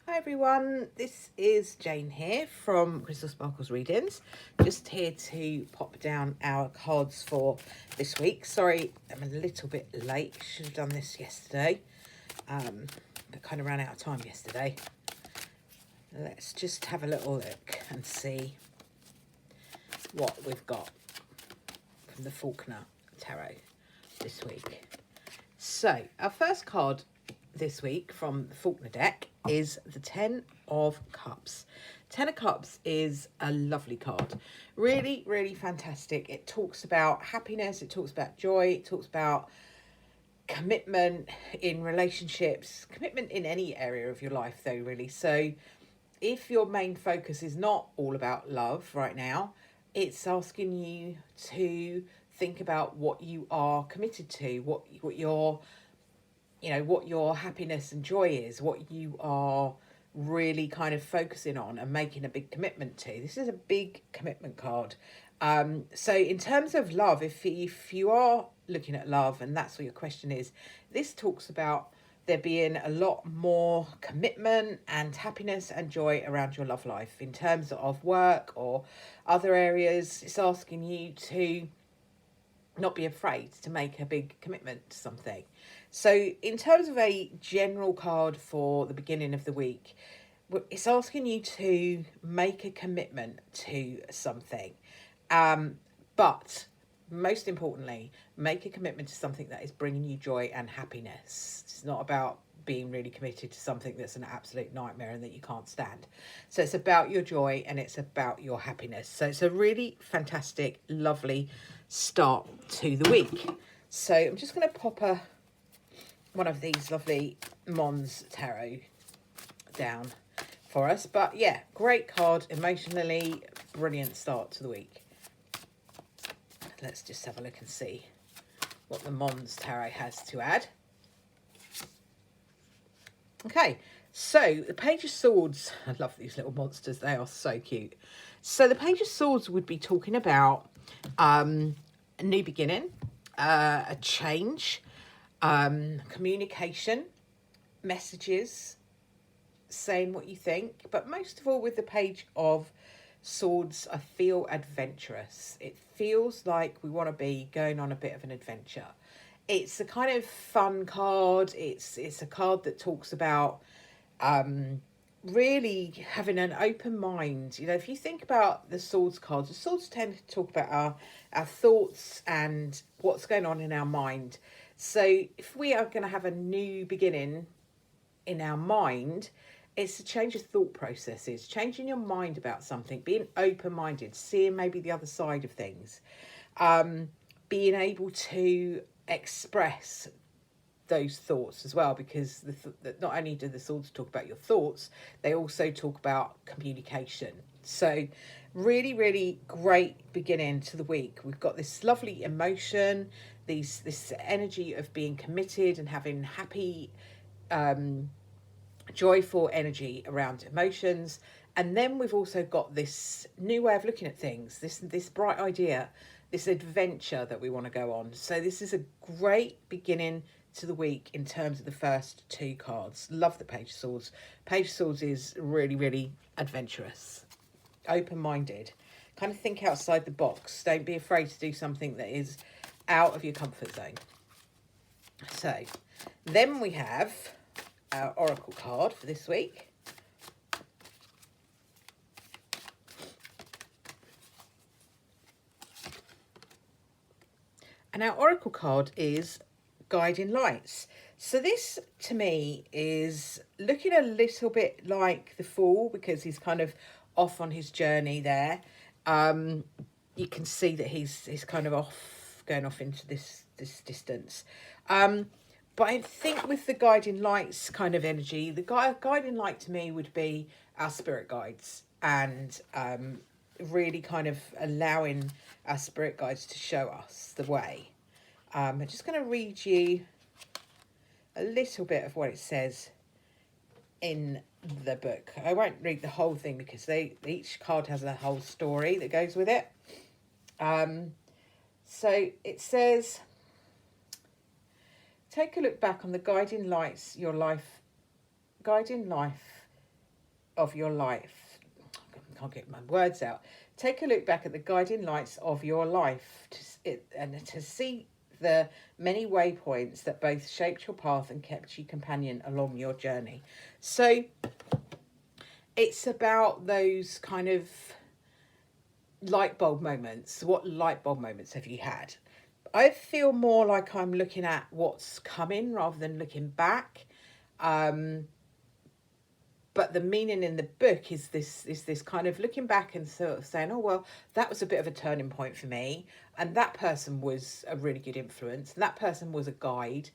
Hi everyone, this is Jane here from Crystal Sparkles Readings. Just here to pop down our cards for this week. Sorry, I'm a little bit late. Should have done this yesterday, but kind of ran out of time yesterday. Let's just have a little look and see what we've got from the Faulkner Tarot this week. So our first card this week from the Faulkner deck is the Ten of Cups. Ten of Cups is a lovely card. Really, really fantastic. It talks about happiness, it talks about joy, it talks about commitment in relationships, commitment in any area of your life though, really. So if your main focus is not all about love right now, it's asking you to think about what you are committed to, what your what your happiness and joy is, what you are really kind of focusing on and making a big commitment to. This is a big commitment card. So in terms of love, if you are looking at love and that's what your question is, this talks about there being a lot more commitment and happiness and joy around your love life. In terms of work or other areas, it's asking you to not be afraid to make a big commitment to something. So in terms of a general card for the beginning of the week, it's asking you to make a commitment to something. But most importantly, make a commitment to something that is bringing you joy and happiness. It's not about being really committed to something that's an absolute nightmare and that you can't stand. So it's about your joy and it's about your happiness. So it's a really fantastic, lovely start to the week. So I'm just going to pop one of these lovely Mons Tarot down for us. But yeah, great card, emotionally brilliant start to the week. Let's just have a look and see what the Mons Tarot has to add. Okay, so the Page of Swords, I love these little monsters, they are so cute. So the Page of Swords would be talking about a new beginning, a change, communication, messages, saying what you think. But most of all with the Page of Swords, I feel adventurous. It feels like we want to be going on a bit of an adventure. It's a kind of fun card. It's a card that talks about really having an open mind. You know, if you think about the swords cards, the swords tend to talk about our thoughts and what's going on in our mind. So if we are going to have a new beginning in our mind, it's a change of thought processes, changing your mind about something, being open-minded, seeing maybe the other side of things, being able to express those thoughts as well, because not only do the swords talk about your thoughts, they also talk about communication. So really, really great beginning to the week. We've got this lovely emotion, this energy of being committed and having happy, joyful energy around emotions. And then we've also got this new way of looking at things, this bright idea, this adventure that we want to go on. So this is a great beginning to the week in terms of the first two cards. Love the Page of Swords. Page of Swords is really, really adventurous, open-minded, kind of think outside the box. Don't be afraid to do something that is out of your comfort zone. So then we have our oracle card for this week. And our oracle card is Guiding Lights. So this to me is looking a little bit like the Fool, because he's kind of off on his journey there. You can see that he's kind of going off into this distance. But I think with the Guiding Lights kind of energy, the guiding light to me would be our spirit guides, and really kind of allowing our spirit guides to show us the way. I'm just going to read you a little bit of what it says in the book. I won't read the whole thing because each card has a whole story that goes with it. So it says, take a look back on the guiding lights guiding life of your life. I can't get my words out. Take a look back at the guiding lights of your life and to see the many waypoints that both shaped your path and kept you companion along your journey. So it's about those kind of light bulb moments. What light bulb moments have you had? I feel more like I'm looking at what's coming rather than looking back. But the meaning in the book is this kind of looking back and sort of saying, oh, well, that was a bit of a turning point for me. And that person was a really good influence. And that person was a guide.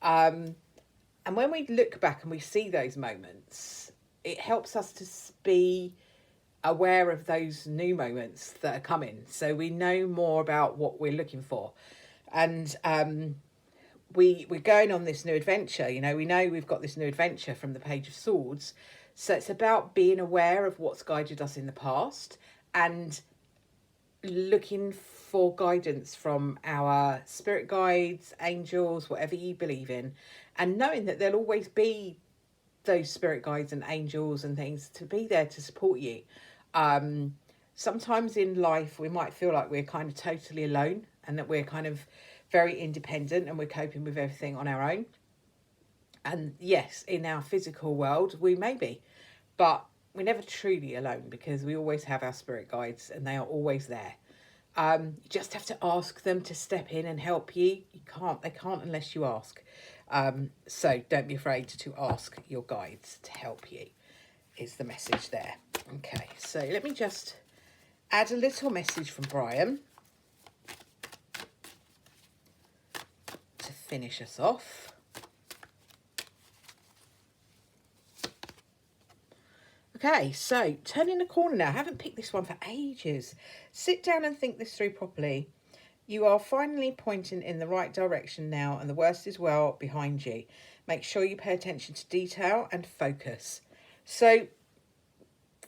And when we look back and we see those moments, it helps us to be aware of those new moments that are coming. So we know more about what we're looking for. And we're going on this new adventure. You know we've got this new adventure from the Page of Swords. So it's about being aware of what's guided us in the past and looking for guidance from our spirit guides, angels, whatever you believe in, and knowing that there'll always be those spirit guides and angels and things to be there to support you. Sometimes in life we might feel like we're kind of totally alone and that we're kind of very independent and we're coping with everything on our own. And yes, in our physical world, we may be, but we're never truly alone because we always have our spirit guides and they are always there. You just have to ask them to step in and help you. They can't unless you ask. So don't be afraid to ask your guides to help you, is the message there. Okay, so let me just add a little message from Brian to finish us off. Okay, so turning the corner now. I haven't picked this one for ages. Sit down and think this through properly. You are finally pointing in the right direction now, and the worst is well behind you. Make sure you pay attention to detail and focus. So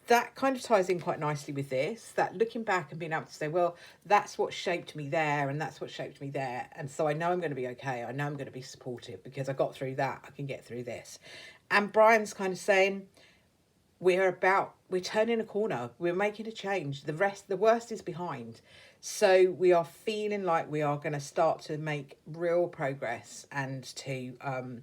that kind of ties in quite nicely with this, that looking back and being able to say, well, that's what shaped me there and that's what shaped me there. And so I know I'm going to be okay. I know I'm going to be supportive because I got through that. I can get through this. And Brian's kind of saying, we're turning a corner. We're making a change. The worst is behind. So we are feeling like we are going to start to make real progress and to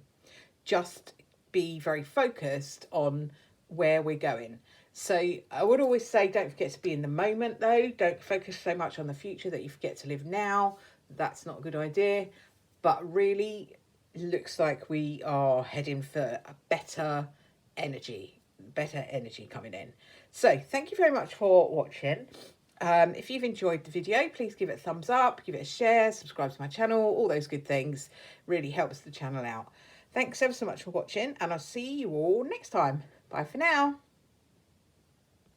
just be very focused on where we're going. So I would always say, don't forget to be in the moment though. Don't focus so much on the future that you forget to live now. That's not a good idea. But really looks like we are heading for a better energy coming in. So thank you very much for watching. If you've enjoyed the video, please give it a thumbs up, give it a share, subscribe to my channel, all those good things. Really helps the channel out. Thanks ever so much for watching, and I'll see you all next time. Bye for now.